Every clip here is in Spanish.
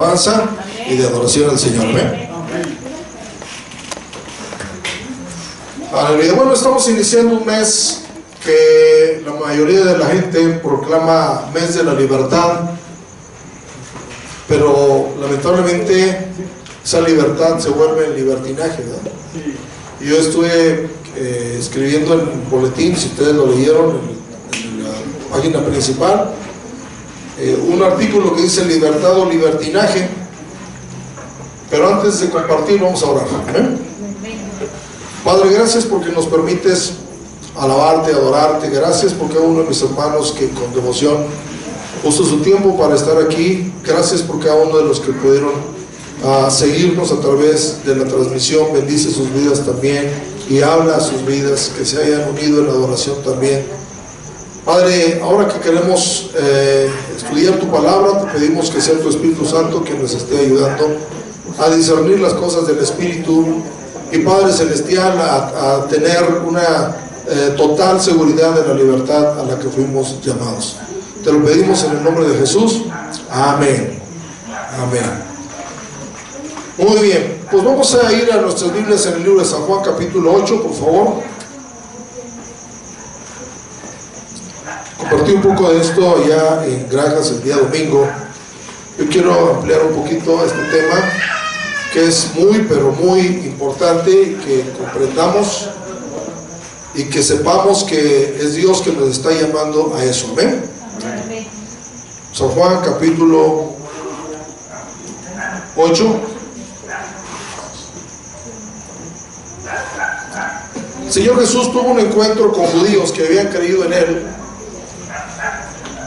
alabanza y de adoración al Señor. Amén. Aleluya. Bueno, estamos iniciando un mes que la mayoría de la gente proclama mes de la libertad, pero lamentablemente esa libertad se vuelve en libertinaje, ¿verdad? Y yo estuve escribiendo en el boletín, si ustedes lo leyeron en la página principal, un artículo que dice libertad o libertinaje. Pero antes de compartir vamos a orar. Padre, gracias porque nos permites alabarte, adorarte. Gracias porque a uno de mis hermanos que con devoción puso su tiempo para estar aquí. Gracias por cada uno de los que pudieron seguirnos a través de la transmisión. Bendice sus vidas también y habla a sus vidas, que se hayan unido en la adoración también. Padre, ahora que queremos estudiar tu palabra, te pedimos que sea tu Espíritu Santo quien nos esté ayudando a discernir las cosas del Espíritu, y Padre Celestial, a tener una total seguridad de la libertad a la que fuimos llamados. Te lo pedimos en el nombre de Jesús. Amén. Amén. Muy bien, pues vamos a ir a nuestras Biblias en el libro de San Juan capítulo 8, por favor. Compartí un poco de esto allá en Granjas el día domingo. Yo quiero ampliar un poquito este tema, que es muy, pero muy importante que comprendamos y que sepamos que es Dios que nos está llamando a eso. ¿Amén? San Juan capítulo 8. El Señor Jesús tuvo un encuentro con judíos que habían creído en Él,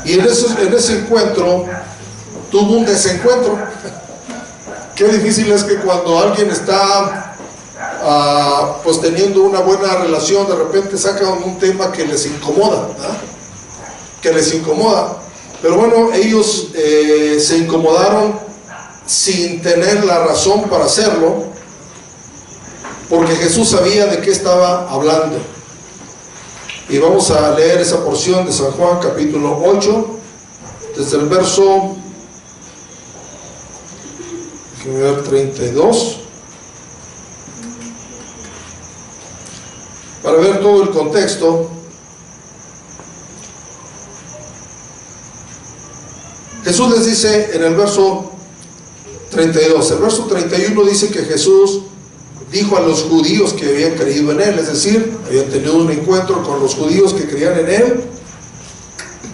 y en ese encuentro tuvo un desencuentro. Qué difícil es que cuando alguien está pues teniendo una buena relación, de repente sacan un tema que les incomoda, ¿verdad? Que les incomoda. Pero bueno, ellos se incomodaron sin tener la razón para hacerlo, porque Jesús sabía de qué estaba hablando. Y vamos a leer esa porción de San Juan capítulo 8, desde el verso 32, para ver todo el contexto. Jesús les dice en el verso 32, el verso 31 dice que Jesús dijo a los judíos que habían creído en Él, es decir, habían tenido un encuentro con los judíos que creían en Él: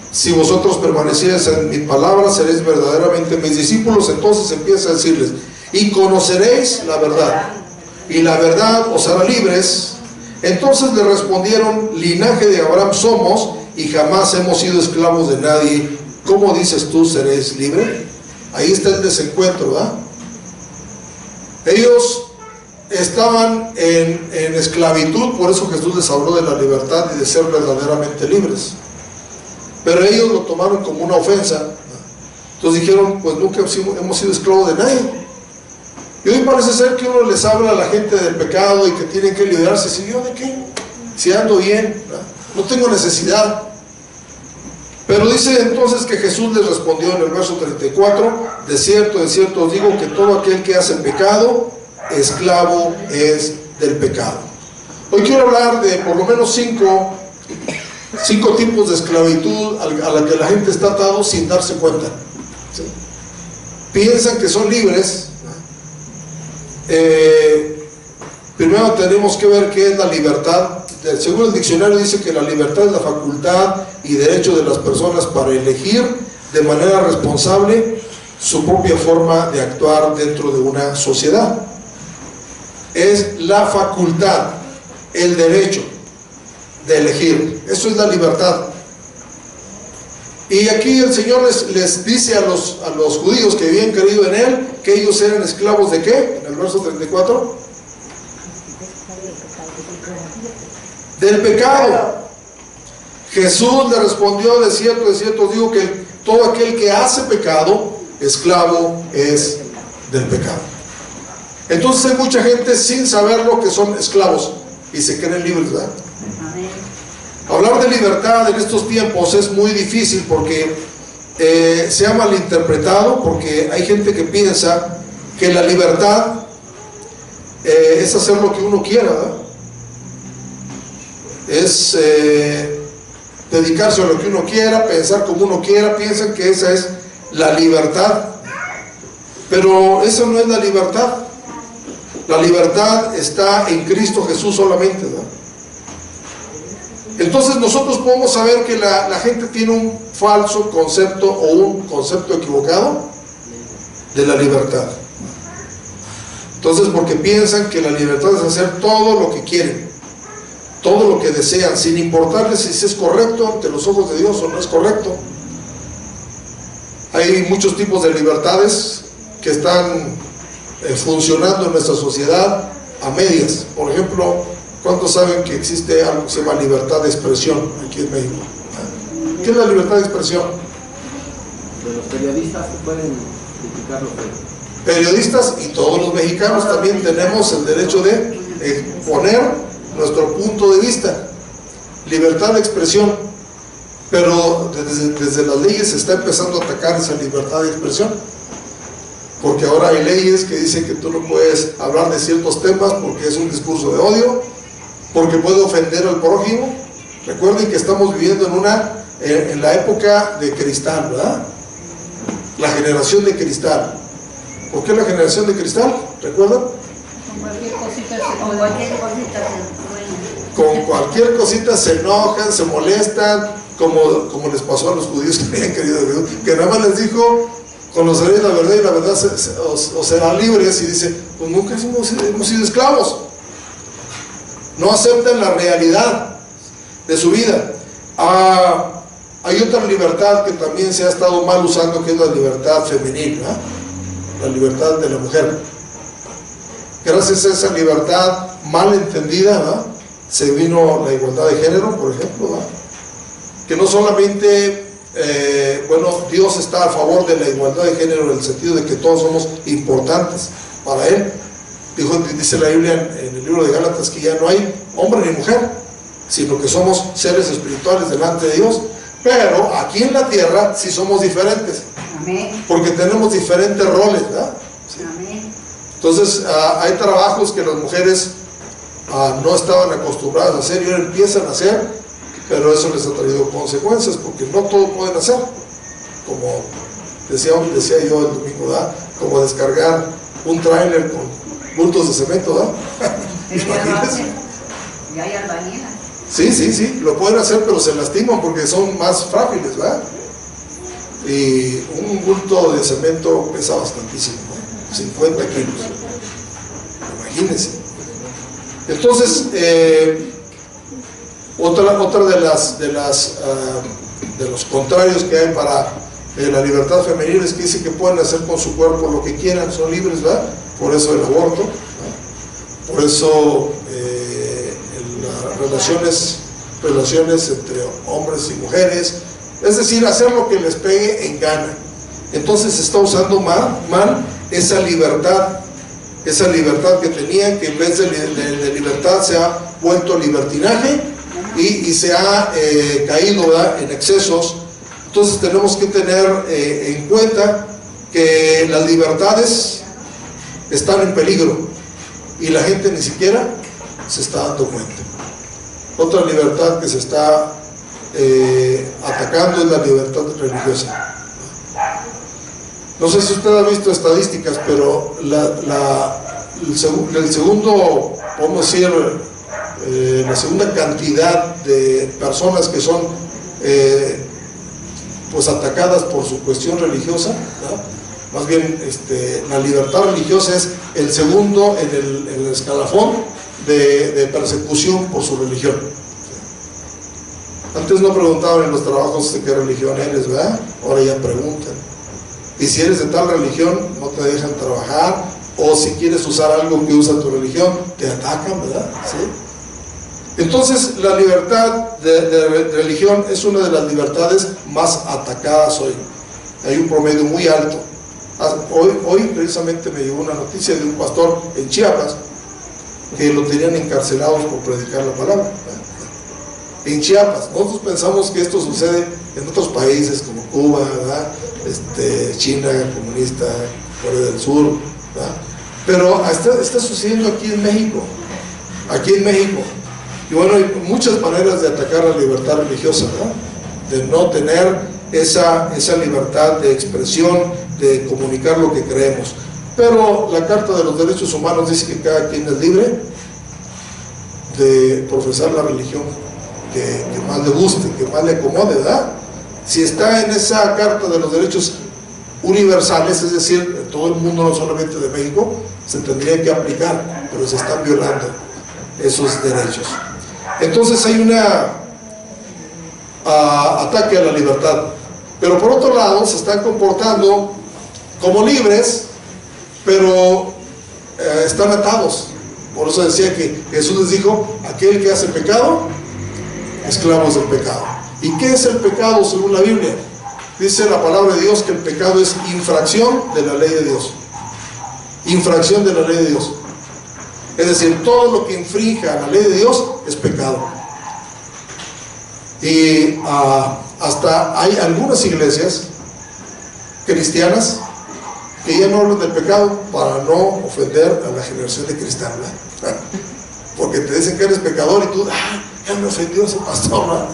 si vosotros permaneciereis en mi palabra, seréis verdaderamente mis discípulos. Entonces empieza a decirles: y conoceréis la verdad, y la verdad os hará libres. Entonces le respondieron: linaje de Abraham somos, y jamás hemos sido esclavos de nadie. ¿Cómo dices tú, seréis libre? Ahí está el desencuentro, ¿verdad? Ellos estaban en esclavitud, por eso Jesús les habló de la libertad y de ser verdaderamente libres. Pero ellos lo tomaron como una ofensa. Entonces dijeron: pues nunca hemos sido esclavos de nadie. Y hoy parece ser que uno les habla a la gente del pecado y que tienen que liberarse. ¿Si yo de qué? Si ando bien, no tengo necesidad. Pero dice entonces que Jesús les respondió en el verso 34: de cierto os digo que todo aquel que hace pecado, esclavo es del pecado. Hoy quiero hablar de por lo menos cinco tipos de esclavitud a la que la gente está atado sin darse cuenta. ¿Sí? Piensan que son libres. Primero tenemos que ver qué es la libertad. Según el diccionario dice que la libertad es la facultad y derecho de las personas para elegir de manera responsable su propia forma de actuar dentro de una sociedad. Es la facultad, el derecho de elegir. Eso es la libertad. Y aquí el Señor les dice a los judíos que habían creído en Él que ellos eran esclavos ¿de qué? En el verso 34. Del pecado. Jesús le respondió: de cierto os digo que todo aquel que hace pecado, esclavo es del pecado. Entonces hay mucha gente sin saberlo que son esclavos y se creen libres, ¿verdad? Hablar de libertad en estos tiempos es muy difícil porque se ha malinterpretado, porque hay gente que piensa que la libertad es hacer lo que uno quiera, ¿verdad? Es dedicarse a lo que uno quiera, pensar como uno quiera. Piensan que esa es la libertad, pero eso no es la libertad. La libertad está en Cristo Jesús solamente, ¿verdad? Entonces nosotros podemos saber que la gente tiene un falso concepto o un concepto equivocado de la libertad. Entonces, porque piensan que la libertad es hacer todo lo que quieren, todo lo que desean, sin importarles si es correcto ante los ojos de Dios o no es correcto. Hay muchos tipos de libertades que están funcionando en nuestra sociedad a medias. Por ejemplo, ¿cuántos saben que existe algo que se llama libertad de expresión aquí en México? ¿Qué es la libertad de expresión? De los periodistas que pueden criticar lo que... Periodistas y todos los mexicanos también tenemos el derecho de exponer nuestro punto de vista. Libertad de expresión. Pero desde las leyes se está empezando a atacar esa libertad de expresión, porque ahora hay leyes que dicen que tú no puedes hablar de ciertos temas porque es un discurso de odio, porque puede ofender al prójimo. Recuerden que estamos viviendo en la época de cristal, ¿verdad? La generación de cristal. ¿Por qué la generación de cristal? ¿Recuerdan? Con cualquier cosita se enojan, se molestan, como les pasó a los judíos que habían querido Dios, que nada más les dijo: conoceréis la verdad y la verdad os serán libres. Y dice: pues nunca hemos sido esclavos. No aceptan la realidad de su vida. Hay otra libertad que también se ha estado mal usando, que es la libertad femenil, ¿verdad? La libertad de la mujer. Gracias a esa libertad mal entendida, ¿verdad?, se vino la igualdad de género, por ejemplo, ¿verdad? Que no solamente Dios está a favor de la igualdad de género en el sentido de que todos somos importantes para Él. Dice la Biblia en el libro de Gálatas que ya no hay hombre ni mujer, sino que somos seres espirituales delante de Dios. Pero aquí en la tierra sí somos diferentes. Amén. Porque tenemos diferentes roles, ¿verdad? Sí. Amén. Entonces hay trabajos que las mujeres no estaban acostumbradas a hacer y ahora empiezan a hacer, pero eso les ha traído consecuencias, porque no todo pueden hacer. Como decía yo el domingo, ¿verdad?, como descargar un tráiler con bultos de cemento, ¿verdad? Y hay albañilas. Sí, lo pueden hacer, pero se lastiman porque son más frágiles, ¿verdad? Y un bulto de cemento pesa bastantísimo, ¿no? 50 kilos. Imagínense. Entonces, otra de los contrarios que hay para la libertad femenil es que dice que pueden hacer con su cuerpo lo que quieran, son libres, ¿verdad? Por eso el aborto, ¿verdad? Por eso relaciones entre hombres y mujeres, es decir, hacer lo que les pegue en gana. Entonces se está usando mal esa libertad que tenían, que en vez de libertad se ha vuelto libertinaje y se ha caído, ¿verdad?, en excesos. Entonces tenemos que tener en cuenta que las libertades están en peligro y la gente ni siquiera se está dando cuenta. Otra libertad que se está atacando es la libertad religiosa. No sé si usted ha visto estadísticas, pero el segundo, podemos decir, la segunda cantidad de personas que son pues atacadas por su cuestión religiosa, ¿verdad? Más bien la libertad religiosa es el segundo en el escalafón de persecución por su religión. Antes no preguntaban en los trabajos de qué religión eres, ¿verdad? Ahora ya preguntan. Y si eres de tal religión, no te dejan trabajar, o si quieres usar algo que usa tu religión, te atacan, ¿verdad? ¿Sí? Entonces, la libertad de religión es una de las libertades más atacadas hoy. Hay un promedio muy alto. Hoy precisamente me llegó una noticia de un pastor en Chiapas que lo tenían encarcelados por predicar la palabra, ¿verdad? En Chiapas. Nosotros pensamos que esto sucede en otros países como Cuba, ¿verdad? China, comunista, Corea del Sur, ¿verdad? Pero está sucediendo aquí en México. Y bueno, hay muchas maneras de atacar la libertad religiosa, ¿verdad? De no tener esa libertad de expresión, de comunicar lo que creemos. Pero la Carta de los Derechos Humanos dice que cada quien es libre de profesar la religión que más le guste, que más le acomode, ¿verdad? Si está en esa Carta de los Derechos Universales, es decir, en todo el mundo, no solamente de México, se tendría que aplicar, pero se están violando esos derechos. Entonces hay ataque a la libertad, pero por otro lado se están comportando como libres, pero están atados. Por eso decía que Jesús les dijo: aquel que hace pecado, esclavos del pecado. ¿Y qué es el pecado según la Biblia? Dice la palabra de Dios que el pecado es infracción de la ley de Dios. Infracción de la ley de Dios. Es decir, todo lo que infrinja la ley de Dios es pecado. Y hasta hay algunas iglesias cristianas que ya no hablan del pecado para no ofender a la generación de cristal, ¿verdad? Porque te dicen que eres pecador y tú, ya me ofendió ese pastor, ¿verdad?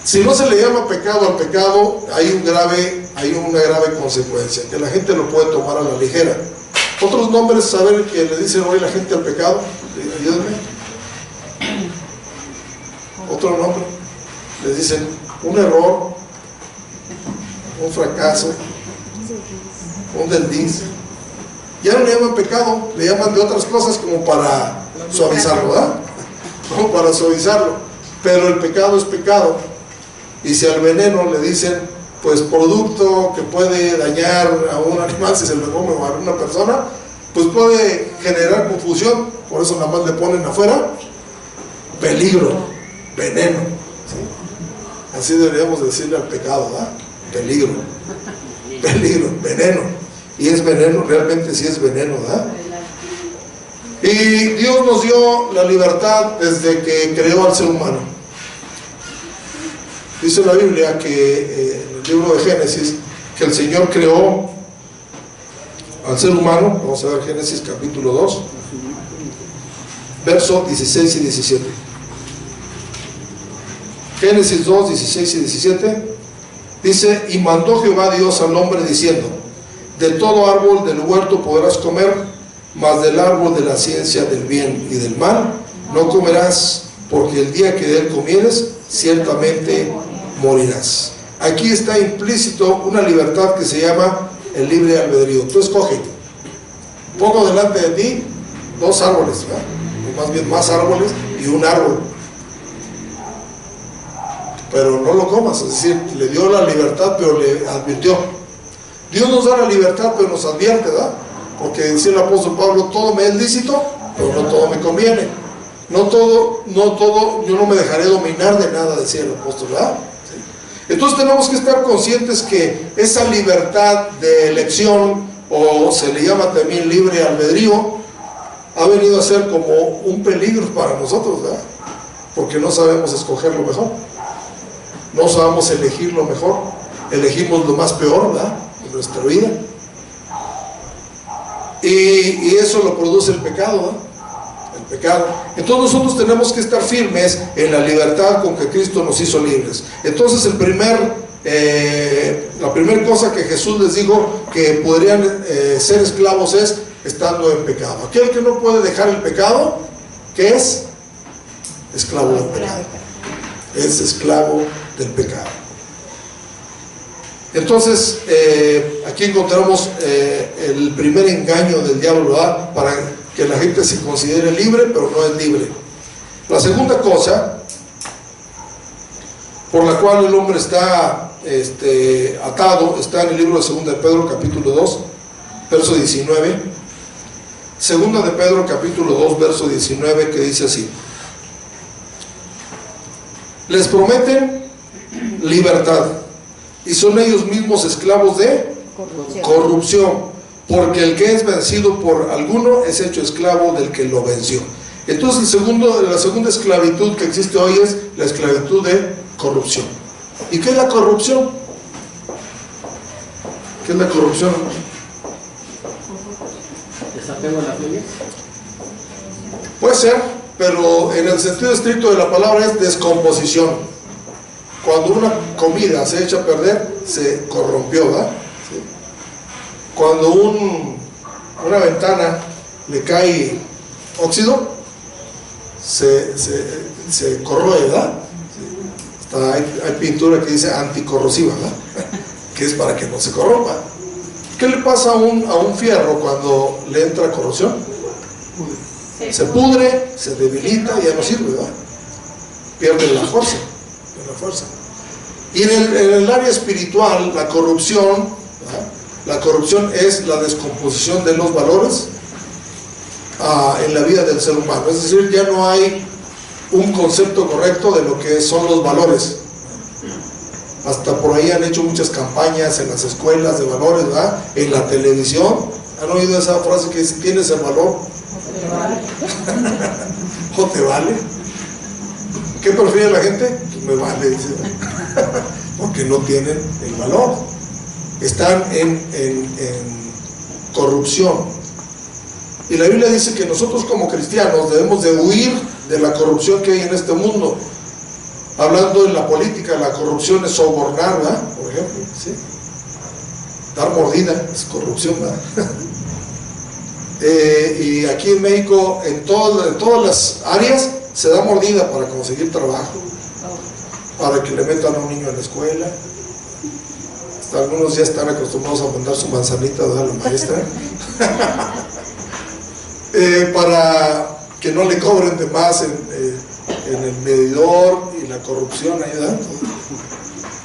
Si no se le llama pecado al pecado, hay una grave consecuencia, que la gente lo puede tomar a la ligera. Otros nombres, saber que le dicen hoy la gente al pecado, ayúdenme. Otro nombre, les dicen un error, un fracaso, un desliz. Ya no le llaman pecado, le llaman de otras cosas como para suavizarlo, ¿verdad? Como para suavizarlo. Pero el pecado es pecado. Y si al veneno le dicen, pues, producto que puede dañar a un animal si se lo come o a una persona, pues puede generar confusión. Por eso nada más le ponen afuera peligro, veneno, ¿sí? Así deberíamos decirle al pecado, ¿verdad? Peligro, veneno. Y es veneno, realmente sí es veneno, ¿verdad? Y Dios nos dio la libertad desde que creó al ser humano. Dice la Biblia que en el libro de Génesis, que el Señor creó al ser humano. Vamos a ver Génesis capítulo 2, versos 16 y 17. Génesis 2, 16 y 17 dice: y mandó Jehová Dios al hombre diciendo: de todo árbol del huerto podrás comer, mas del árbol de la ciencia del bien y del mal no comerás, porque el día que de él comieres, ciertamente morirás. Aquí está implícito una libertad que se llama el libre albedrío. Tú escoge. Pongo delante de ti dos árboles, ¿verdad? O más bien más árboles y un árbol, pero no lo comas. Es decir, le dio la libertad, pero le advirtió. Dios nos da la libertad, pero nos advierte, ¿verdad? Porque decía el apóstol Pablo: todo me es lícito, pero no todo me conviene. No todo, yo no me dejaré dominar de nada, decía el apóstol, ¿verdad? ¿Sí? Entonces tenemos que estar conscientes que esa libertad de elección, o se le llama también libre albedrío, ha venido a ser como un peligro para nosotros, ¿verdad? Porque no sabemos escoger lo mejor, no sabemos elegir lo mejor, elegimos lo más peor, ¿verdad? En nuestra vida. Y eso lo produce el pecado, ¿verdad? Pecado. Entonces nosotros tenemos que estar firmes en la libertad con que Cristo nos hizo libres. Entonces la primera cosa que Jesús les dijo que podrían ser esclavos es estando en pecado. Aquel que no puede dejar el pecado, ¿qué es? Esclavo del pecado. Es esclavo del pecado. Entonces aquí encontramos el primer engaño del diablo, ¿verdad? Para que la gente se considere libre, pero no es libre. La segunda cosa por la cual el hombre está atado está en el libro de 2 de Pedro capítulo 2 verso 19. 2 de Pedro capítulo 2 verso 19, que dice así: les prometen libertad y son ellos mismos esclavos de corrupción, porque el que es vencido por alguno es hecho esclavo del que lo venció. Entonces la segunda esclavitud que existe hoy es la esclavitud de corrupción. ¿Y qué es la corrupción? ¿Qué es la corrupción? ¿Desapego a las leyes? Puede ser, pero en el sentido estricto de la palabra es descomposición. Cuando una comida se echa a perder, se corrompió, ¿verdad? ¿Sí? Cuando una ventana le cae óxido, se corroe, ¿verdad? Sí. Hay pintura que dice anticorrosiva, ¿verdad? Que es para que no se corrompa. ¿Qué le pasa a un fierro cuando le entra corrosión? Se pudre, se debilita y ya no sirve, ¿verdad? Pierde la fuerza. Y en el área espiritual, la corrupción, ¿verdad? La corrupción es la descomposición de los valores en la vida del ser humano. Es decir, ya no hay un concepto correcto de lo que son los valores. Hasta por ahí han hecho muchas campañas en las escuelas de valores, ¿verdad? En la televisión. ¿Han oído esa frase que dice, tienes el valor? ¿O te vale? ¿Qué prefiere la gente? Pues me vale, dice. Porque no tienen el valor. Están en corrupción. Y la Biblia dice que nosotros como cristianos debemos de huir de la corrupción que hay en este mundo. Hablando en la política, la corrupción es sobornar, ¿verdad? Por ejemplo, ¿sí? Dar mordida es corrupción, ¿verdad? Y aquí en México, en todas las áreas, se da mordida para conseguir trabajo, para que le metan a un niño en la escuela. Hasta algunos ya están acostumbrados a mandar su manzanita a la maestra. Para que no le cobren de más en el medidor, y la corrupción ayuda.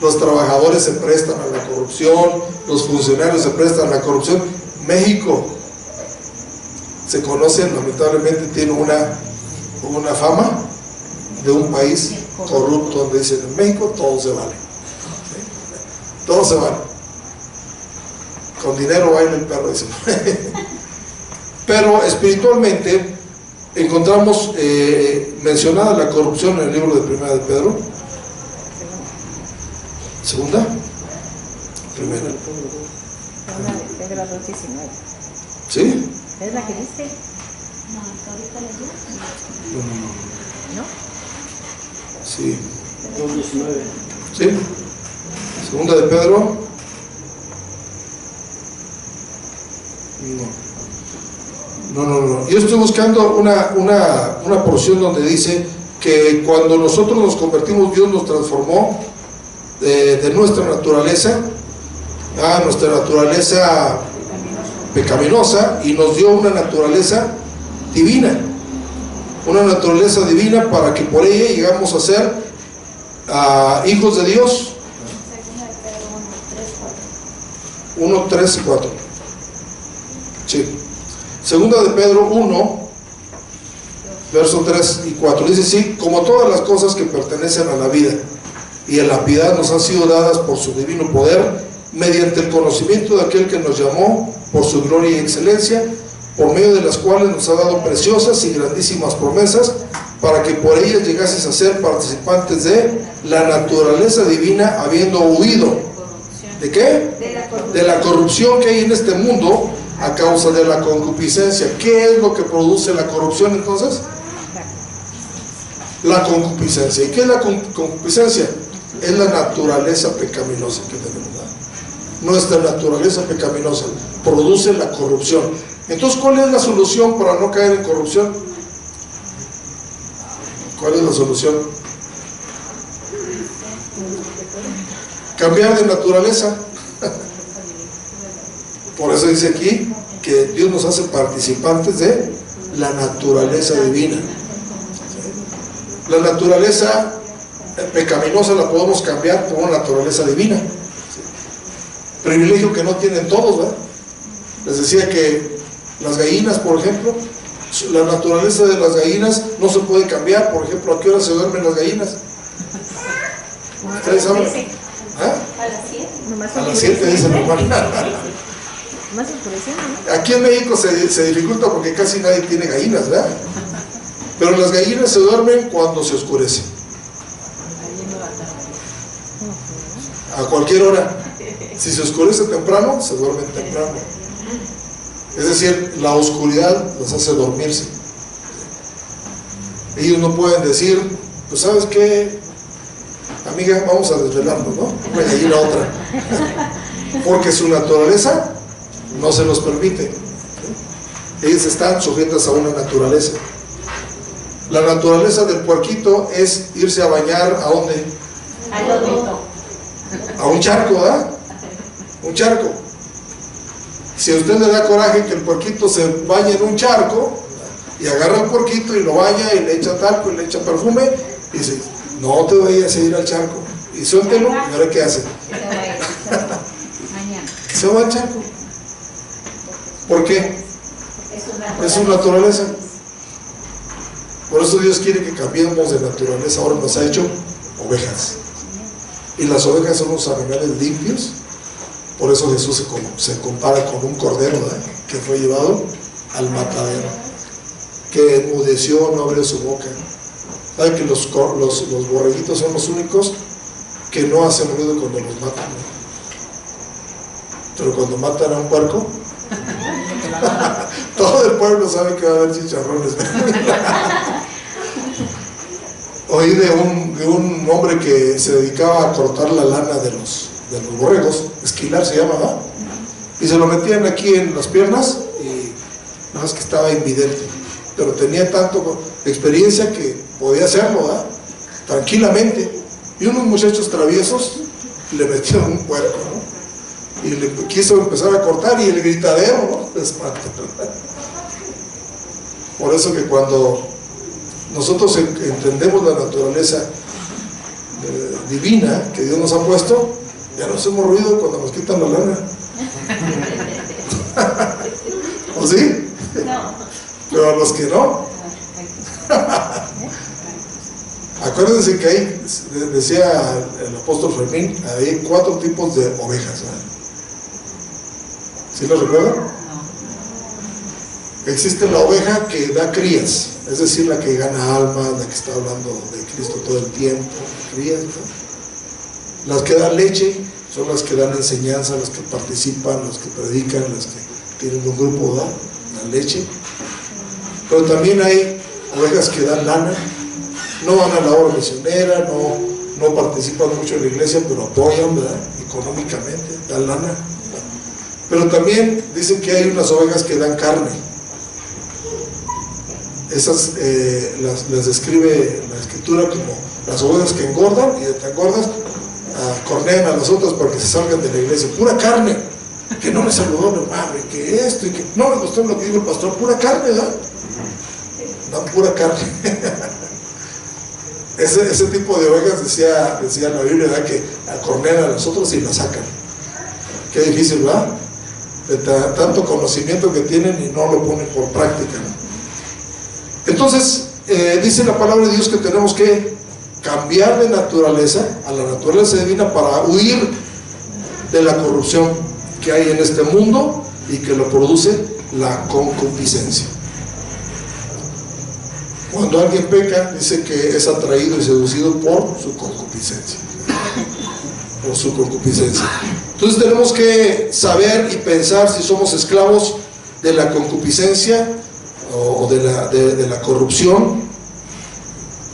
Los trabajadores se prestan a la corrupción, los funcionarios se prestan a la corrupción. México se conoce, lamentablemente tiene una fama de un país corrupto, donde dicen en México todo se vale, ¿sí? Todo se vale, con dinero baila el perro, dice. Pero espiritualmente encontramos mencionada la corrupción en el libro de Primera de Pedro. ¿Segunda? Primera. Pedro 2:19. ¿Sí? ¿Es la que dice? No, ahorita le digo. ¿No? Sí. 2:19. ¿Sí? Segunda de Pedro. No. Yo estoy buscando una porción donde dice que cuando nosotros nos convertimos, Dios nos transformó de nuestra naturaleza a nuestra naturaleza pecaminosa y nos dio una naturaleza divina. Una naturaleza divina para que por ella llegamos a ser hijos de Dios. Segunda de Pedro 1, 3, 4. 1, 3 y 4. Sí. Segunda de Pedro 1, verso 3 y 4. Dice así: como todas las cosas que pertenecen a la vida y a la piedad nos han sido dadas por su divino poder, mediante el conocimiento de aquel que nos llamó por su gloria y excelencia, por medio de las cuales nos ha dado preciosas y grandísimas promesas, para que por ellas llegases a ser participantes de la naturaleza divina, habiendo huido. ¿De qué? De la corrupción que hay en este mundo a causa de la concupiscencia. ¿Qué es lo que produce la corrupción entonces? La concupiscencia. ¿Y qué es la concupiscencia? Es la naturaleza pecaminosa que tenemos. Nuestra naturaleza pecaminosa produce la corrupción. Entonces, ¿cuál es la solución para no caer en corrupción? ¿Cuál es la solución? Cambiar de naturaleza. Por eso dice aquí que Dios nos hace participantes de la naturaleza divina. La naturaleza pecaminosa la podemos cambiar por una naturaleza divina. Privilegio que no tienen todos, ¿verdad? Les decía que las gallinas, por ejemplo, la naturaleza de las gallinas no se puede cambiar. Por ejemplo, ¿a qué hora se duermen las gallinas? ¿Ustedes saben? ¿Ah? A las 7. A las 7 dice el hermano. Más oscureciendo, ¿no? Aquí en México se dificulta porque casi nadie tiene gallinas, ¿verdad? Pero las gallinas se duermen cuando se oscurece. a cualquier hora. Si se oscurece temprano, se duermen temprano. Es decir, la oscuridad los hace dormirse. Ellos no pueden decir, pues ¿sabes qué? Amiga, vamos a desvelarnos, ¿no? Una gallina otra. Porque su naturaleza no se los permite. Ellos están sujetas a una naturaleza. La naturaleza del puerquito es irse a bañar, ¿a dónde? A un charco, ¿verdad? Un charco. Si a usted le da coraje que el puerquito se bañe en un charco, y agarra el puerquito y lo baña y le echa talco y le echa perfume, y dice, no te vayas a ir al charco, y suéltelo, y ahora ¿qué hace? Se va al charco. ¿Por qué? Es su naturaleza. Por eso Dios quiere que cambiemos de naturaleza. Ahora nos ha hecho ovejas, y las ovejas son unos animales limpios. Por eso Jesús se compara con un cordero, ¿verdad?, que fue llevado al matadero, que enmudeció, no abrió su boca. ¿Sabe que los borreguitos son los únicos que no hacen ruido cuando los matan, ¿no? Pero cuando matan a un puerco, todo el pueblo sabe que va a haber chicharrones. Oí de un hombre que se dedicaba a cortar la lana de los borregos, esquilar se llama, ¿verdad? Y se lo metían aquí en las piernas, y nada más que estaba invidente, pero tenía tanto experiencia que podía hacerlo, ¿verdad?, tranquilamente. Y unos muchachos traviesos le metieron un puerco, ¿no?, y le quiso empezar a cortar, y el gritadero, ¿no?, espanta. Por eso que cuando nosotros entendemos la naturaleza divina que Dios nos ha puesto, ya no hacemos ruido cuando nos quitan la lana. ¿O sí? No. Pero a los que no. Acuérdense que ahí, decía el apóstol Fermín, hay 4 tipos de ovejas, ¿verdad? ¿Sí lo recuerdan? Existe la oveja que da crías, es decir, la que gana almas, la que está hablando de Cristo todo el tiempo, crías, ¿no? Las que dan leche son las que dan enseñanza, las que participan, las que predican, las que tienen un grupo, ¿verdad?, dan leche. Pero también hay ovejas que dan lana, no van a la obra misionera, no participan mucho en la iglesia, pero apoyan, ¿verdad?, económicamente, dan lana. Pero también dicen que hay unas ovejas que dan carne. Esas las describe la escritura como las ovejas que engordan, y de tan gordas cornean a las otras para que se salgan de la iglesia. Pura carne, que no me saludó mi madre, que esto, y que no me gustó lo que dijo el pastor. Pura carne, ¿verdad? No, pura carne. Ese tipo de ovejas, decía la Biblia, ¿verdad?, que cornean a las otras y las sacan. Qué difícil, ¿verdad?, de tanto conocimiento que tienen y no lo ponen por práctica, ¿no? Entonces, dice la palabra de Dios que tenemos que cambiar de naturaleza a la naturaleza divina para huir de la corrupción que hay en este mundo y que lo produce la concupiscencia. Cuando alguien peca, dice que es atraído y seducido por su concupiscencia. Por su concupiscencia. Entonces tenemos que saber y pensar si somos esclavos de la concupiscencia o de la corrupción,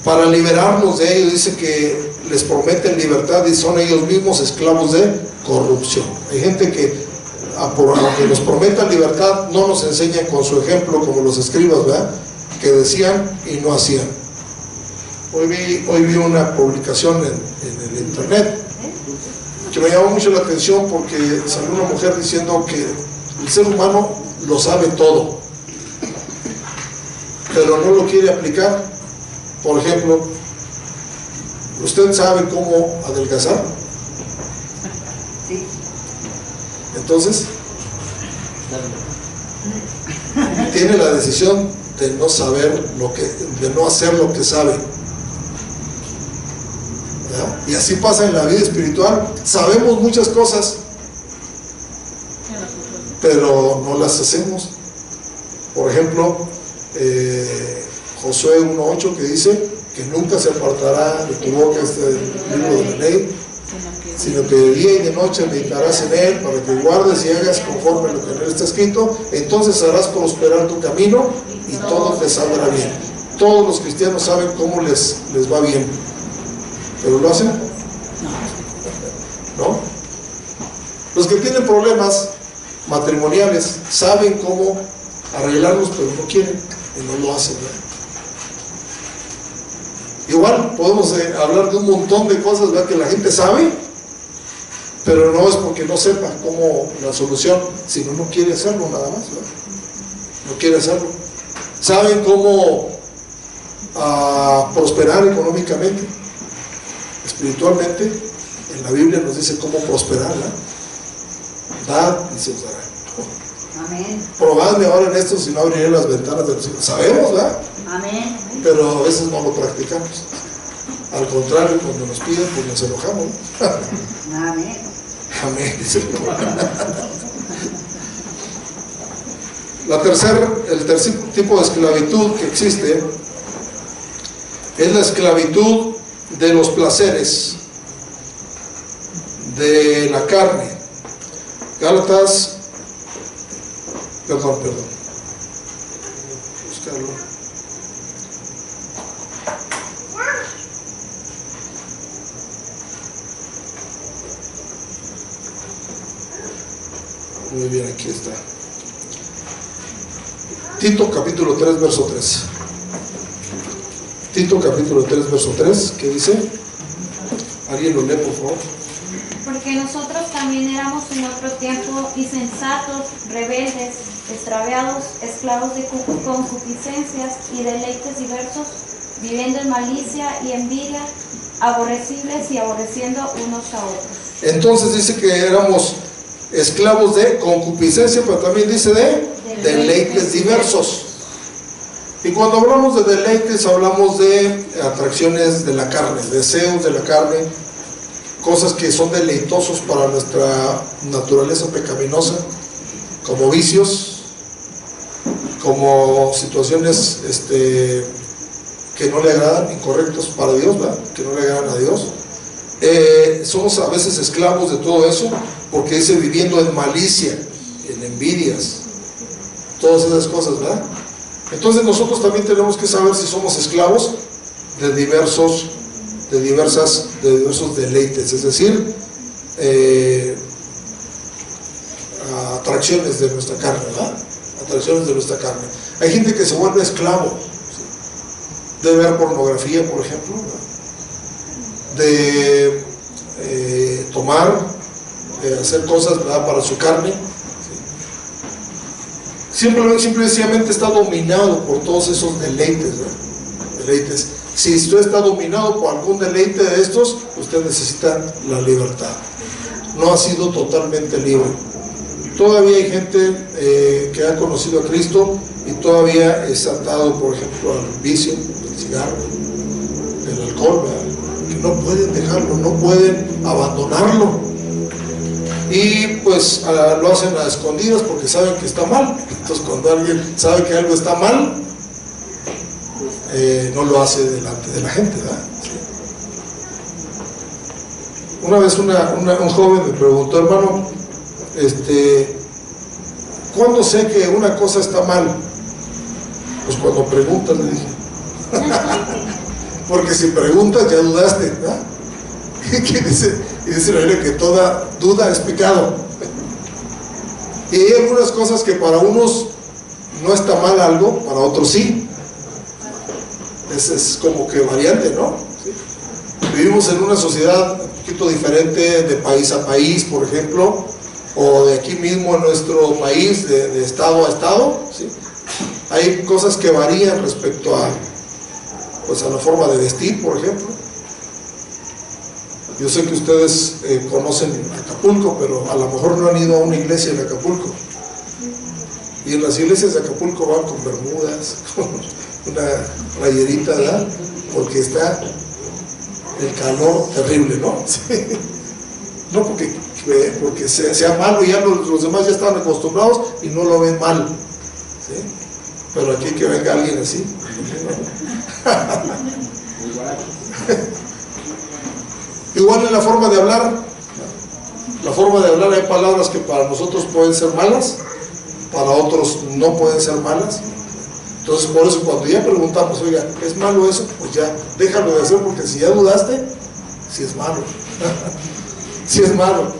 para liberarnos de ello. Dice que les prometen libertad y son ellos mismos esclavos de corrupción. Hay gente que, aunque nos prometan libertad, no nos enseñan con su ejemplo, como los escribas, ¿verdad?, que decían y no hacían. Hoy vi una publicación en el internet que me llamó mucho la atención, porque salió una mujer diciendo que el ser humano lo sabe todo, pero no lo quiere aplicar. Por ejemplo, ¿usted sabe cómo adelgazar? Entonces, tiene la decisión de no saber de no hacer lo que sabe. ¿Verdad? Y así pasa en la vida espiritual. Sabemos muchas cosas, pero no las hacemos. Por ejemplo, Josué 1:8, que dice que nunca se apartará de tu boca este libro de la ley, sino que de día y de noche meditarás en él, para que guardes y hagas conforme a lo que en él está escrito. Entonces harás prosperar tu camino y todo te saldrá bien. Todos los cristianos saben cómo les va bien, pero ¿lo hacen? ¿No? Los que tienen problemas matrimoniales saben cómo arreglarlos, pero no quieren y no lo hacen, ¿verdad? Igual podemos hablar de un montón de cosas, ¿verdad?, que la gente sabe, pero no es porque no sepa cómo la solución, sino no quiere hacerlo nada más, ¿verdad? No quiere hacerlo. Saben cómo prosperar económicamente, espiritualmente. En la Biblia nos dice cómo prosperar, ¿verdad? Dad y se os dará. Amén. Probadme ahora en esto, si no abriré las ventanas de los cielos. Sabemos, ¿verdad? Amén. Pero a veces no lo practicamos. Al contrario, cuando nos piden, pues nos enojamos, ¿no? Amén. Amén, dice el tercer tipo de esclavitud que existe es la esclavitud de los placeres de la carne. Gálatas, perdón, buscarlo. Muy bien, aquí está. Tito capítulo 3, verso 3. Tito capítulo 3, verso 3, ¿qué dice? ¿Alguien lo lee, por favor? Porque nosotros también éramos en otro tiempo insensatos, rebeldes, extraviados, esclavos de concupiscencias y deleites diversos, viviendo en malicia y envidia, aborrecibles y aborreciendo unos a otros. Entonces dice que éramos esclavos de concupiscencia, pero también dice de deleites diversos. Y cuando hablamos de deleites, hablamos de atracciones de la carne, deseos de la carne, cosas que son deleitosos para nuestra naturaleza pecaminosa, como vicios, como situaciones que no le agradan, incorrectos para Dios, ¿verdad?, que no le agradan a Dios. Somos a veces esclavos de todo eso, porque dice viviendo en malicia, en envidias, todas esas cosas, ¿verdad? Entonces nosotros también tenemos que saber si somos esclavos de diversos deleites, es decir, atracciones de nuestra carne, ¿verdad? Atracciones de nuestra carne. Hay gente que se vuelve esclavo de ver pornografía, por ejemplo, ¿verdad?, de tomar, de hacer cosas, ¿verdad?, para su carne. Simplemente está dominado por todos esos deleites, ¿verdad? Deleites. Si usted está dominado por algún deleite de estos, usted necesita la libertad. No ha sido totalmente libre. Todavía hay gente que ha conocido a Cristo y todavía está atado, por ejemplo, al vicio, al cigarro, al alcohol, ¿verdad?, que no pueden dejarlo, no pueden abandonarlo. Y pues lo hacen a escondidas porque saben que está mal. Entonces cuando alguien sabe que algo está mal, no lo hace delante de la gente, ¿verdad? Sí. Una vez un joven me preguntó: hermano, ¿cuándo sé que una cosa está mal? Pues cuando preguntas, le dije. Porque si preguntas ya dudaste, ¿verdad? ¿Qué dice? Y dice la Biblia que toda duda es pecado. Y hay algunas cosas que para unos no está mal algo, para otros sí. Es como que variante, ¿no? ¿Sí? Vivimos en una sociedad un poquito diferente de país a país, por ejemplo, o de aquí mismo en nuestro país, de estado a estado, ¿sí? Hay cosas que varían respecto a la forma de vestir, por ejemplo. Yo sé que ustedes conocen Acapulco, pero a lo mejor no han ido a una iglesia en Acapulco. Y en las iglesias de Acapulco van con bermudas, con una playerita, ¿verdad? Porque está el calor terrible, ¿no? Sí. No porque sea malo, ya los demás ya están acostumbrados y no lo ven mal, ¿sí? Pero aquí que venga alguien así. Igual en la forma de hablar. La forma de hablar, hay palabras que para nosotros pueden ser malas, para otros no pueden ser malas. Entonces por eso cuando ya preguntamos, oiga, ¿es malo eso? Pues ya, déjalo de hacer, porque si ya dudaste, sí es malo. Sí es malo.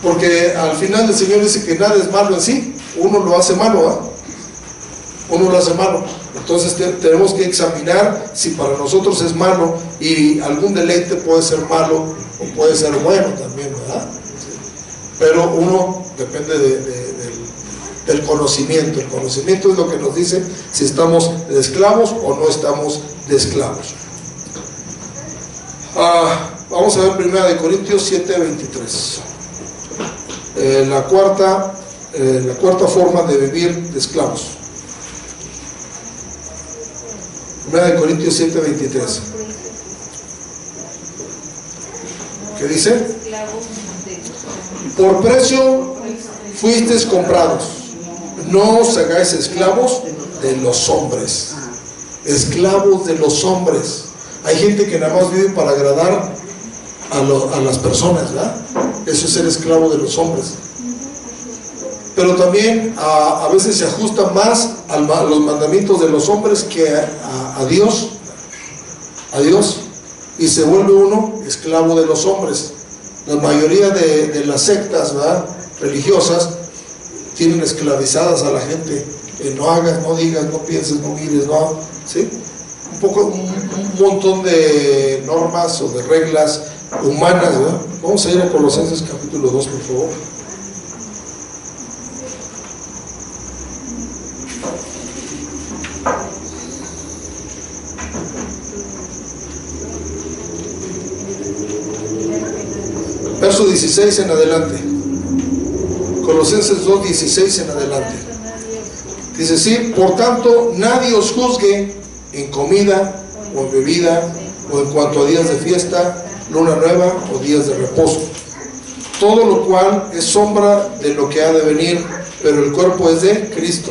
Porque al final el Señor dice que nada es malo en sí, uno lo hace malo, ¿eh? Uno lo hace malo. Entonces tenemos que examinar si para nosotros es malo, y algún deleite puede ser malo o puede ser bueno también, ¿verdad? Pero uno depende del conocimiento. El conocimiento es lo que nos dice si estamos de esclavos o no estamos de esclavos. Vamos a ver 1 Corintios 7:23. La cuarta forma de vivir de esclavos. 1 Corintios 7:23. ¿Qué dice? Por precio fuisteis comprados, no os hagáis esclavos de los hombres. Esclavos de los hombres. Hay gente que nada más vive para agradar a las personas, ¿verdad? Eso es ser esclavo de los hombres. Pero también a veces se ajusta más a los mandamientos de los hombres que a Dios. A Dios. Y se vuelve uno esclavo de los hombres. La mayoría de las sectas, ¿verdad?, religiosas, tienen esclavizadas a la gente. No hagas, no digas, no pienses, no mires, no, ¿sí? Un montón de normas o de reglas humanas, ¿verdad? Vamos a ir a Colosenses capítulo 2, por favor. Verso 16 en adelante. Colosenses 2, 16 en adelante. Dice así: por tanto, nadie os juzgue en comida o en bebida, o en cuanto a días de fiesta, luna nueva o días de reposo. Todo lo cual es sombra de lo que ha de venir, pero el cuerpo es de Cristo.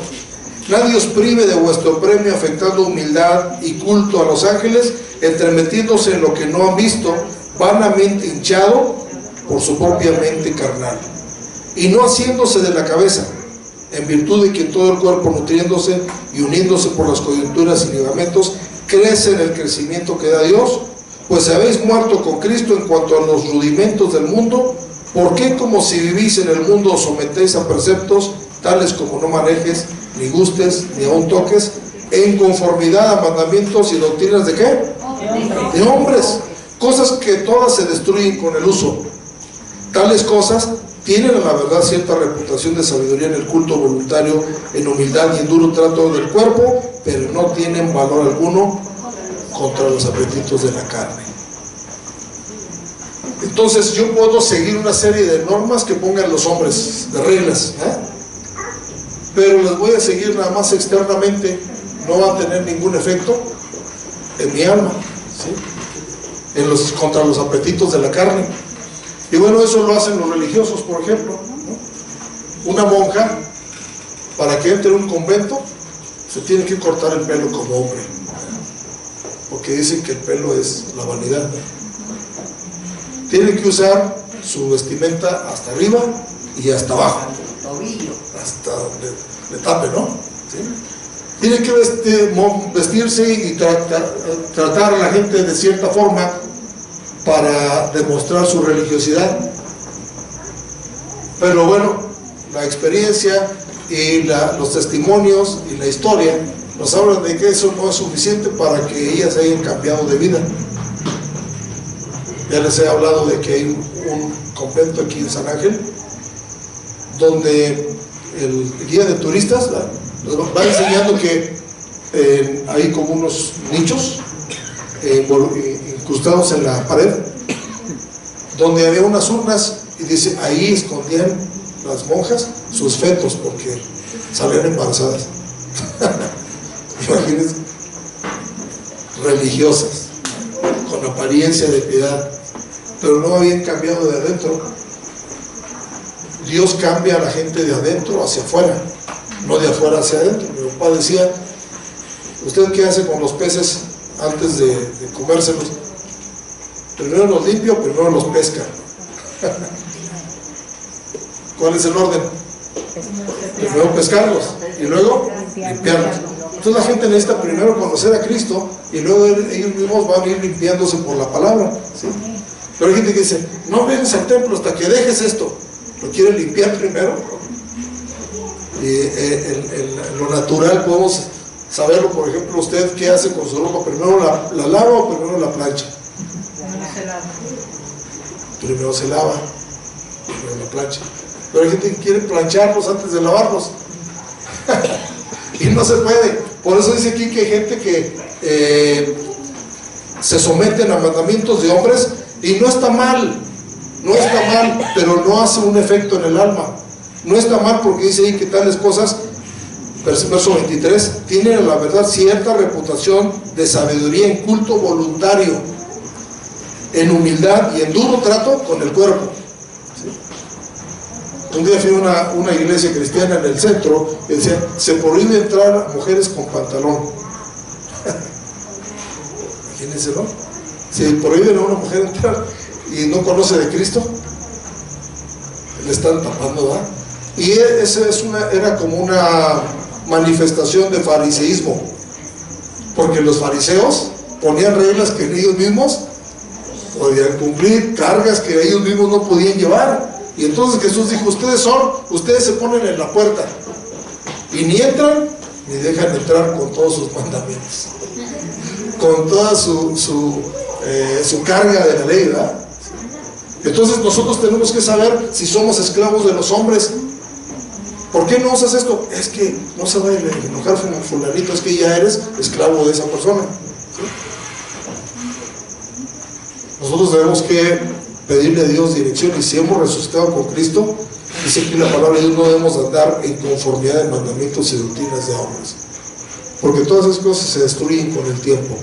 Nadie os prive de vuestro premio, afectando humildad y culto a los ángeles, entremetiéndose en lo que no han visto, vanamente hinchado por su propia mente carnal, y no haciéndose de la cabeza, en virtud de que todo el cuerpo, nutriéndose y uniéndose por las coyunturas y ligamentos, crece en el crecimiento que da Dios. Pues habéis muerto con Cristo en cuanto a los rudimentos del mundo. ¿Por qué, como si vivís en el mundo, os sometéis a preceptos tales como no manejes, ni gustes, ni aun toques, en conformidad a mandamientos y doctrinas de qué? De hombres, cosas que todas se destruyen con el uso? Tales cosas tienen a la verdad cierta reputación de sabiduría en el culto voluntario, en humildad y en duro trato del cuerpo, pero no tienen valor alguno contra los apetitos de la carne. Entonces yo puedo seguir una serie de normas que pongan los hombres, de reglas, pero las voy a seguir nada más externamente, no va a tener ningún efecto en mi alma, ¿sí? Contra los apetitos de la carne. Y bueno, eso lo hacen los religiosos, por ejemplo, ¿no? Una monja, para que entre en un convento, se tiene que cortar el pelo como hombre, porque dicen que el pelo es la vanidad, ¿no? Tiene que usar su vestimenta hasta arriba y hasta abajo, hasta donde le tape, ¿no? ¿Sí? Tiene que vestirse y tratar a la gente de cierta forma para demostrar su religiosidad. Pero bueno, la experiencia y los testimonios y la historia nos hablan de que eso no es suficiente para que ellas hayan cambiado de vida. Ya les he hablado de que hay un convento aquí en San Ángel donde el guía de turistas nos va enseñando que hay como unos nichos incrustados en la pared, donde había unas urnas, y dice, ahí escondían las monjas sus fetos porque salían embarazadas. Imagínense, religiosas, con apariencia de piedad, pero no habían cambiado de adentro. Dios cambia a la gente de adentro hacia afuera, no de afuera hacia adentro. Mi papá decía, ¿usted qué hace con los peces antes de comérselos? Primero los limpia, primero los pesca. ¿Cuál es el orden? Primero pescarlos y luego limpiarlos. Entonces la gente necesita primero conocer a Cristo y luego ellos mismos van a ir limpiándose por la palabra, ¿sí? Pero hay gente que dice, no vienes al templo hasta que dejes esto. Lo quiere limpiar primero. Y en lo natural podemos saberlo. Por ejemplo, usted qué hace con su ropa, primero la lava o primero la plancha. Primero se lava, primero la plancha. Pero hay gente que quiere plancharlos antes de lavarlos. Y no se puede. Por eso dice aquí que hay gente que se someten a mandamientos de hombres y no está mal, pero no hace un efecto en el alma. No está mal porque dice ahí que tales cosas, verso 23, tienen en la verdad cierta reputación de sabiduría en culto voluntario, en humildad y en duro trato con el cuerpo. ¿Sí? Un día fui a una iglesia cristiana en el centro y decía, se prohíbe entrar a mujeres con pantalón. Imagínense, ¿no? Si prohíben a una mujer entrar y no conoce de Cristo, le están tapando, ¿verdad? Y esa era como una manifestación de fariseísmo, porque los fariseos ponían reglas que ellos mismos podían cumplir, cargas que ellos mismos no podían llevar. Y entonces Jesús dijo, ustedes se ponen en la puerta y ni entran ni dejan entrar con todos sus mandamientos, con toda su carga de la ley, ¿verdad? Entonces nosotros tenemos que saber si somos esclavos de los hombres. ¿Por qué no usas esto? Es que no se va a enojar fulanito, es que ya eres esclavo de esa persona, ¿sí? Nosotros tenemos que pedirle a Dios dirección, y si hemos resucitado con Cristo, dice que la palabra de Dios no debemos andar en conformidad de mandamientos y doctrinas de hombres, porque todas esas cosas se destruyen con el tiempo.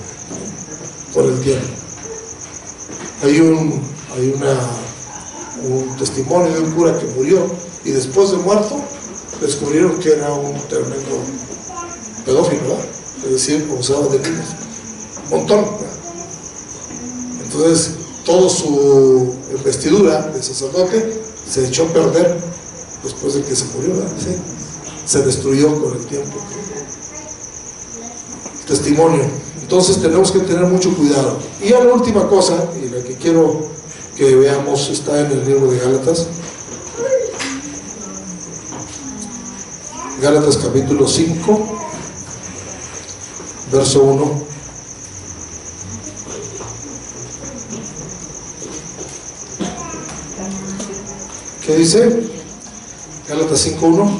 Hay un testimonio de un cura que murió y después de muerto descubrieron que era un tremendo pedófilo, ¿verdad? Es decir, abusaba de niños, un montón, ¿verdad? Entonces toda su vestidura de sacerdote se echó a perder después de que se murió, ¿verdad? ¿Sí? Se destruyó con el tiempo. Testimonio. Entonces tenemos que tener mucho cuidado. Y a la última cosa, y la que quiero que veamos, está en el libro de Gálatas. Gálatas capítulo 5, verso 1. ¿Qué dice? Gálatas 5:1.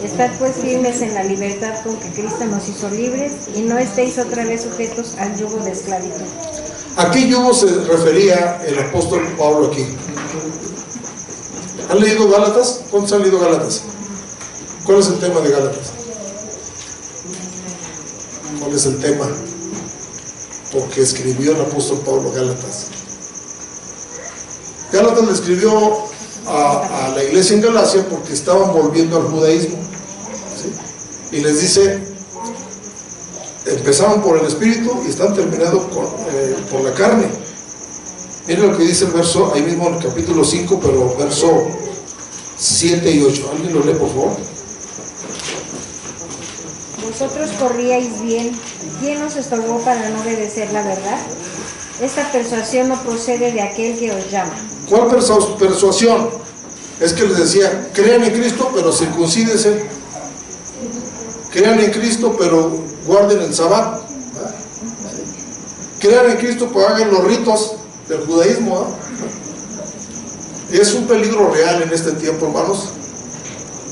Estad pues firmes en la libertad con que Cristo nos hizo libres, y no estéis otra vez sujetos al yugo de esclavitud. ¿A qué yugo se refería el apóstol Pablo aquí? ¿Han leído Gálatas? ¿Cuántos han leído Gálatas? ¿Cuál es el tema de Gálatas? ¿Cuál es el tema? Porque escribió el apóstol Pablo Gálatas. Gálatas le escribió a la iglesia en Galacia porque estaban volviendo al judaísmo, ¿sí? Y les dice, empezaron por el espíritu y están terminando por la carne. Miren lo que dice el verso, ahí mismo en el capítulo 5, pero verso 7 y 8. ¿Alguien lo lee, por favor? Vosotros corríais bien, ¿quién os estorbó para no obedecer la verdad? Esta persuasión no procede de aquel que os llama. ¿Cuál persuasión? Es que les decía, crean en Cristo, pero circuncídense. Crean en Cristo, pero guarden el sabbat. Crean en Cristo, pero hagan los ritos del judaísmo. Es un peligro real en este tiempo, hermanos,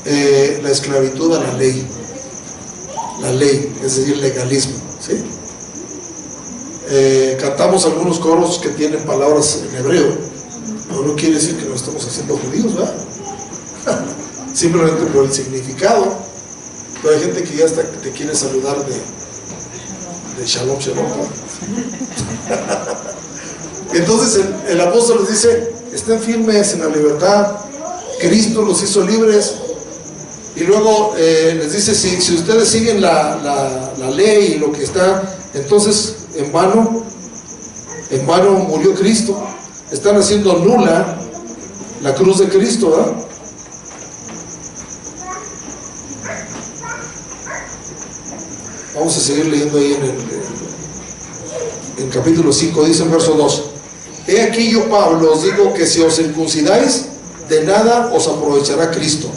la esclavitud a la ley. La ley, es decir, legalismo, ¿sí? Cantamos algunos coros que tienen palabras en hebreo, pero no quiere decir que nos estamos haciendo judíos, ¿verdad? Simplemente por el significado. Pero hay gente que ya hasta te quiere saludar de shalom, shalom, ¿no? Entonces el apóstol les dice, estén firmes en la libertad, Cristo los hizo libres. Y luego les dice, si ustedes siguen la ley y lo que está Entonces, en vano murió Cristo. Están haciendo nula la cruz de Cristo, ¿verdad? Vamos a seguir leyendo ahí en capítulo 5, dice en verso 2: He aquí yo, Pablo, os digo que si os circuncidáis, de nada os aprovechará Cristo.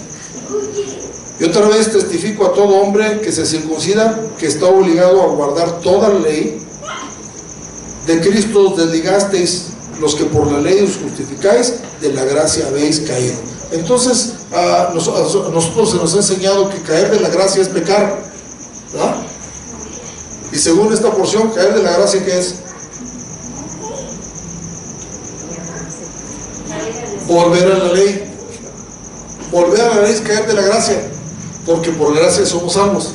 Y otra vez testifico a todo hombre que se circuncida, que está obligado a guardar toda la ley. De Cristo os desligasteis, los que por la ley os justificáis, de la gracia habéis caído. Entonces, a nosotros se nos ha enseñado que caer de la gracia es pecar, ¿verdad? Y según esta porción, caer de la gracia, ¿qué es? Volver a la ley. Volver a la ley es caer de la gracia, porque por gracia somos salvos.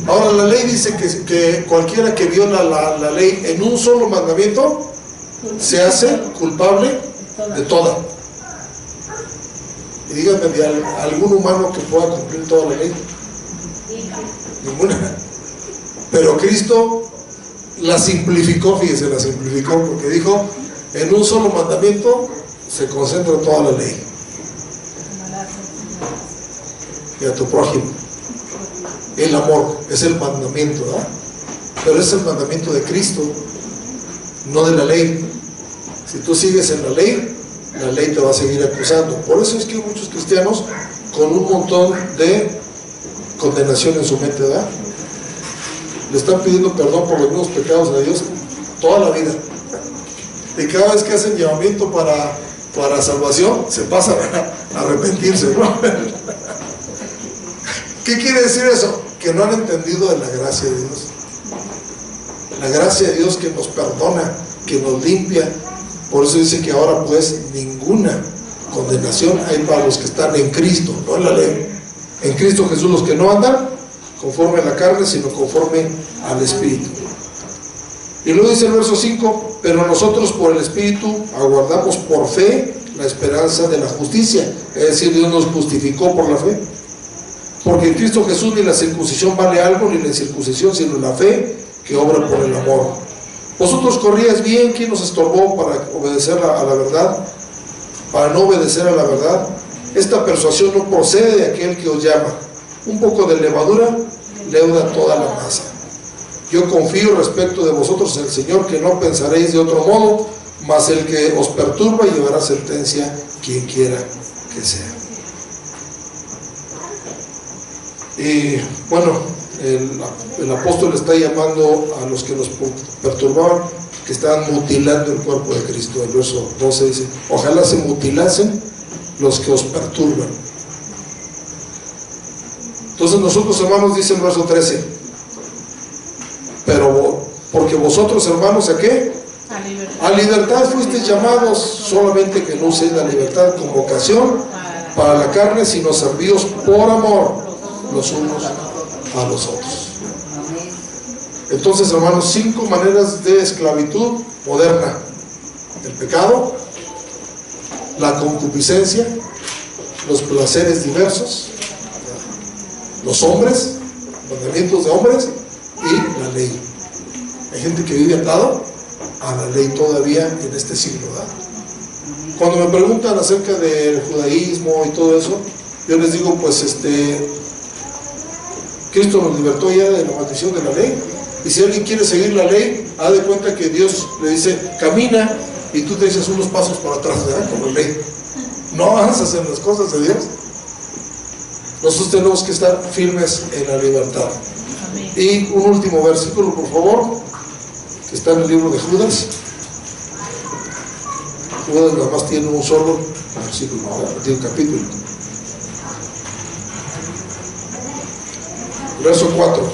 Ahora, la ley dice que cualquiera que viola la ley en un solo mandamiento se hace culpable de toda. Y díganme de algún humano que pueda cumplir toda la ley. Ninguna. Pero Cristo la simplificó, fíjese, la simplificó, porque dijo: en un solo mandamiento se concentra toda la ley. Y a tu prójimo. El amor es el mandamiento, ¿verdad? Pero es el mandamiento de Cristo, no de la ley. Si tú sigues en la ley te va a seguir acusando. Por eso es que hay muchos cristianos con un montón de condenación en su mente, ¿verdad? Le están pidiendo perdón por los mismos pecados a Dios toda la vida. Y cada vez que hacen llamamiento para salvación, se pasan a arrepentirse, ¿no? ¿Qué quiere decir eso? Que no han entendido de la gracia de Dios. La gracia de Dios que nos perdona, que nos limpia. Por eso dice que ahora pues ninguna condenación hay para los que están en Cristo, no en la ley. En Cristo Jesús, los que no andan conforme a la carne, sino conforme al Espíritu. Y luego dice el verso 5: pero nosotros por el Espíritu aguardamos por fe la esperanza de la justicia. Es decir, Dios nos justificó por la fe. Porque en Cristo Jesús ni la circuncisión vale algo, ni la incircuncisión, sino la fe que obra por el amor. Vosotros corríais bien, ¿quién nos estorbó para obedecer a la verdad? Para no obedecer a la verdad. Esta persuasión no procede de aquel que os llama. Un poco de levadura leuda toda la masa. Yo confío respecto de vosotros en el Señor, que no pensaréis de otro modo, mas el que os perturba llevará sentencia, quien quiera que sea. Y bueno, el apóstol está llamando a los que nos perturbaban, que estaban mutilando el cuerpo de Cristo. El verso 12 dice: ojalá se mutilasen los que os perturban. Entonces nosotros, hermanos, dice el verso 13: pero porque vosotros, hermanos, ¿a qué? A libertad fuisteis llamados, solamente que no uséis la libertad como ocasión para la carne, sino servíos por amor los unos a los otros. Entonces, hermanos, 5 maneras de esclavitud moderna: el pecado, la concupiscencia, los placeres diversos, los hombres, mandamientos de hombres y la ley. Hay gente que vive atado a la ley todavía en este siglo, ¿verdad? Cuando me preguntan acerca del judaísmo y todo eso, yo les digo, pues Cristo nos libertó ya de la maldición de la ley. Y si alguien quiere seguir la ley, haz de cuenta que Dios le dice: camina, y tú te dices unos pasos para atrás, ¿verdad? Como ley. No avanzas en las cosas de Dios. Nosotros tenemos que estar firmes en la libertad. Amén. Y un último versículo, por favor, que está en el libro de Judas. Judas nada más tiene un solo versículo, no tiene un capítulo. Verso 4.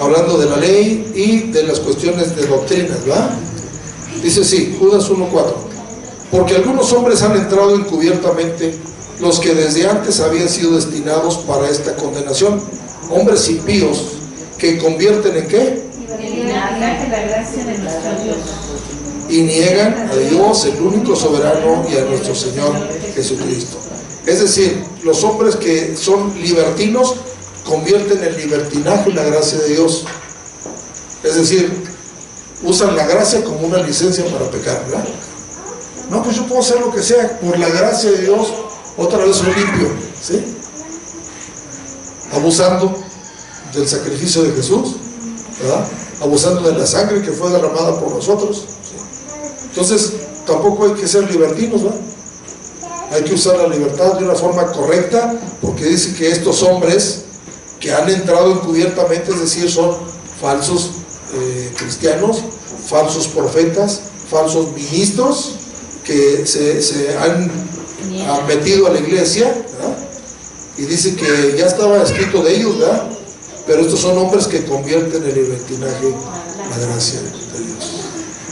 Hablando de la ley y de las cuestiones de doctrinas, ¿verdad? Dice así, Judas 1:4: porque algunos hombres han entrado encubiertamente, los que desde antes habían sido destinados para esta condenación, hombres impíos, que convierten ¿en qué? Y niegan a Dios, el único soberano, y a nuestro Señor Jesucristo. Es decir, los hombres que son libertinos convierten en libertinaje la gracia de Dios. Es decir, usan la gracia como una licencia para pecar, ¿verdad? No, pues yo puedo hacer lo que sea, por la gracia de Dios, otra vez soy limpio, ¿sí? Abusando del sacrificio de Jesús, ¿verdad? Abusando de la sangre que fue derramada por nosotros, ¿sí? Entonces, tampoco hay que ser libertinos, ¿verdad? Hay que usar la libertad de una forma correcta, porque dice que estos hombres que han entrado encubiertamente, es decir, son falsos cristianos, falsos profetas, falsos ministros que se han metido a la iglesia, ¿verdad? Y dice que ya estaba escrito de ellos, ¿verdad? Pero estos son hombres que convierten en libertinaje la gracia de Dios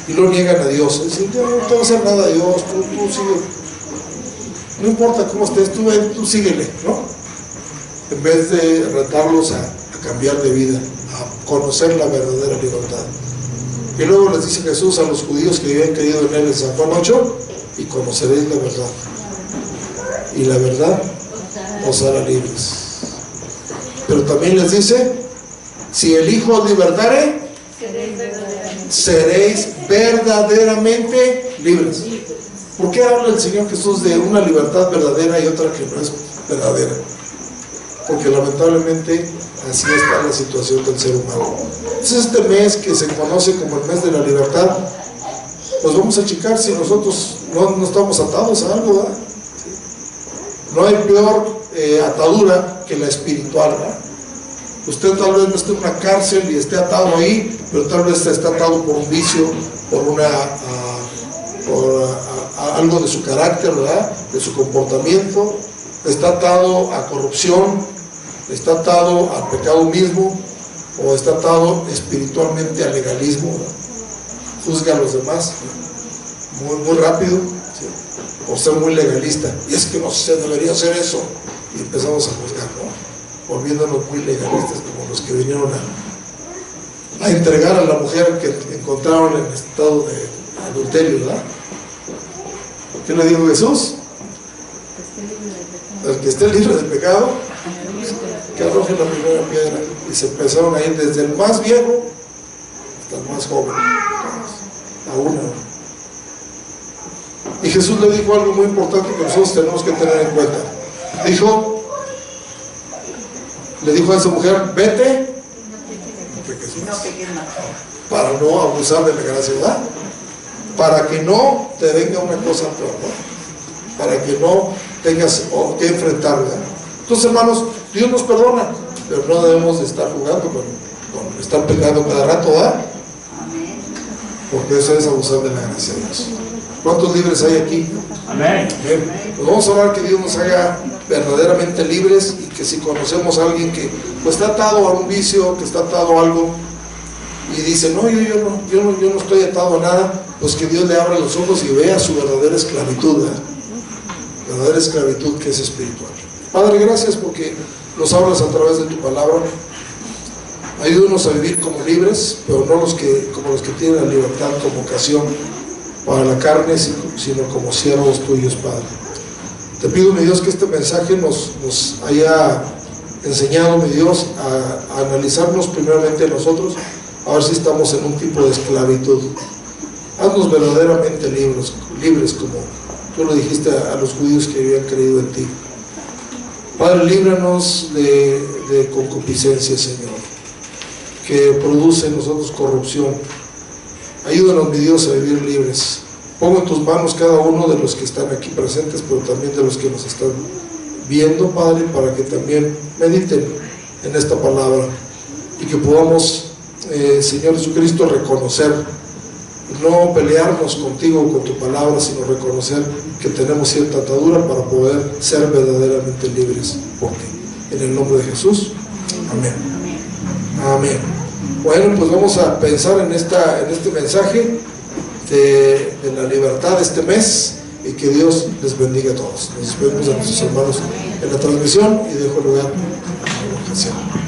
y lo niegan a Dios. Dicen, yo no te voy a hacer nada a Dios, tú sigue, no importa cómo estés, tú síguele, ¿no? En vez de retarlos a cambiar de vida, a conocer la verdadera libertad. Y luego les dice Jesús a los judíos que habían creído en él en San Juan 8, y conoceréis la verdad, y la verdad os hará libres. Pero también les dice, si el Hijo os libertare, seréis verdaderamente libres. ¿Por qué habla el Señor Jesús de una libertad verdadera y otra que no es verdadera? Porque lamentablemente así está la situación del ser humano. Entonces este mes que se conoce como el mes de la libertad, pues vamos a checar si nosotros no estamos atados a algo, ¿verdad? No hay peor atadura que la espiritual, ¿verdad? Usted tal vez no esté en una cárcel y esté atado ahí, pero tal vez está atado por un vicio, por algo de su carácter, ¿verdad? De su comportamiento, está atado a corrupción, está atado al pecado mismo, o está atado espiritualmente al legalismo, ¿verdad? Juzga a los demás muy rápido, ¿sí? Por ser muy legalista, y es que no se debería hacer eso, y empezamos a juzgar, ¿no? Volviéndonos muy legalistas, como los que vinieron a entregar a la mujer que encontraron en estado de adulterio, ¿verdad? ¿Qué le dijo Jesús? El que esté libre de pecado, que arroje la primera piedra. Y se empezaron a ir desde el más viejo hasta el más joven, a una. Y Jesús le dijo algo muy importante que nosotros tenemos que tener en cuenta. Le dijo a esa mujer, vete, no peques más, para no abusar de la gracia, ¿verdad? Para que no te venga una cosa peor, ¿no? Para que no tengas que enfrentar, ¿verdad? Entonces, hermanos, Dios nos perdona, pero no debemos de estar jugando con estar pecando cada rato, ¿verdad? Porque eso es abusar de la gracia de Dios. ¿Cuántos libres hay aquí? Amén. Pues vamos a orar que Dios nos haga verdaderamente libres, y que si conocemos a alguien que pues está atado a un vicio, que está atado a algo, y dice, no, yo no estoy atado a nada, pues que Dios le abra los ojos y vea su verdadera esclavitud, ¿verdad? Verdadera esclavitud que es espiritual. Padre, gracias porque nos hablas a través de tu palabra. Ayúdanos a vivir como libres, pero no como los que tienen la libertad como ocasión para la carne, sino como siervos tuyos, Padre. Te pido, mi Dios, que este mensaje nos haya enseñado, mi Dios, a analizarnos primeramente nosotros, a ver si estamos en un tipo de esclavitud. Haznos verdaderamente libres, como tú lo dijiste a los judíos que habían creído en ti. Padre, líbranos de concupiscencia, Señor, que produce en nosotros corrupción. Ayúdanos, mi Dios, a vivir libres. Pongo en tus manos cada uno de los que están aquí presentes, pero también de los que nos están viendo, Padre, para que también mediten en esta palabra y que podamos, Señor Jesucristo, reconocer, no pelearnos contigo o con tu palabra, sino reconocer que tenemos cierta atadura para poder ser verdaderamente libres por ti. En el nombre de Jesús. Amén. Amén. Bueno, pues vamos a pensar en este mensaje de la libertad de este mes, y que Dios les bendiga a todos. Nos despedimos a nuestros hermanos en la transmisión y dejo lugar a la oración.